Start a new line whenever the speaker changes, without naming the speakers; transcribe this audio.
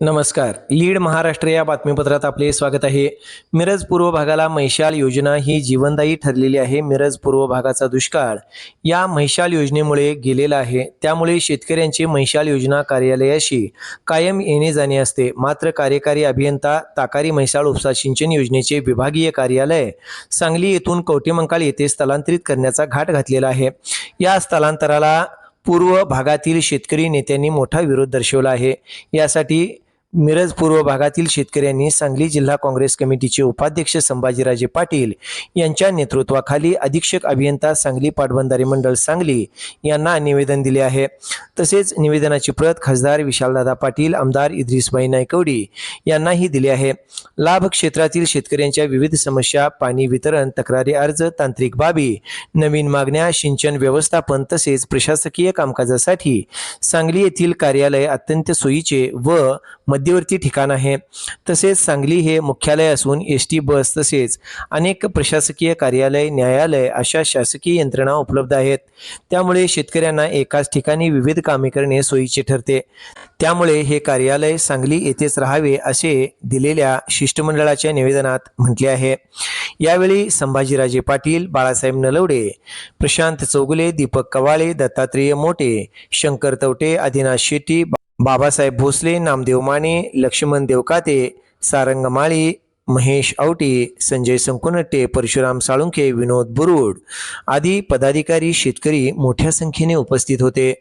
नमस्कार. लीड महाराष्ट्र या बातमीपत्रात आपले स्वागत आहे. मिरज पूर्व भागाला मैशाल योजना ही जीवनदायी ठरलेली आहे. मिरज पूर्व भागाचा दुष्काळ या मैशाल योजनेमुळे गेलेला आहे. त्यामुळे शेतकऱ्यांचे मैशाल योजना कार्यालयाशी कायम येणे जाणे असते. मात्र कार्यकारी अभियंता ताकारी म्हैसाळ उपसा सिंचन योजनेचे विभागीय कार्यालय सांगली येथून कवठेमंकाळ येथे स्थलांतरित करण्याचा घाट घातलेला आहे. या स्थलांतराला पूर्व भागातील शेतकरी नेत्यांनी मोठा विरोध दर्शवला आहे. यासाठी मिरज पूर्व भागातील शेतकऱ्यांनी सांगली जिल्हा काँग्रेस कमिटीचे उपाध्यक्ष संभाजीराजे पाटील यांच्या नेतृत्वाखाली अधीक्षक अभियंता सांगली पाटबंधारे मंडळ सांगली यांना निवेदन दिले आहे. तसेच निवेदनाची प्रत खासदार विशालदादा पाटील, आमदार इद्रिसभाई नायकवडी यांनाही दिली आहे. लाभ क्षेत्रातील शेतकऱ्यांच्या विविध समस्या, पाणी वितरण, तक्रारी अर्ज, तांत्रिक बाबी, नवीन मागण्या, सिंचन व्यवस्थापन तसेच प्रशासकीय कामकाजासाठी सांगली येथील कार्यालय अत्यंत सोयीचे व मध्यवर्ती ठिकाण आहे. तसेच सांगली हे मुख्यालय असून एसटी बस तसेच अनेक प्रशासकीय कार्यालय, न्यायालय अशा शासकीय यंत्रणा उपलब्ध आहेत. त्यामुळे शेतकऱ्यांना एकाच ठिकाणी विविध कामे करणे सोयीचे ठरते. त्यामुळे हे कार्यालय सांगली येथेच राहावे असे दिलेल्या शिष्टमंडळाच्या निवेदनात म्हटले आहे. यावेळी संभाजीराजे पाटील, बाळासाहेब नलवडे, प्रशांत चौगुले, दीपक कवाळे, दत्तात्रेय मोटे, शंकर तवटे, आदिनाथ शेट्टी, बाबासाहेब भोसले, नामदेव माने, लक्ष्मण देवकाते, सारंग माळी, महेश आवटी, संजय संकुनट्टे, परशुराम साळुंखे, विनोद बुरुड आदी पदाधिकारी, शेतकरी मोठ्या संख्येने उपस्थित होते.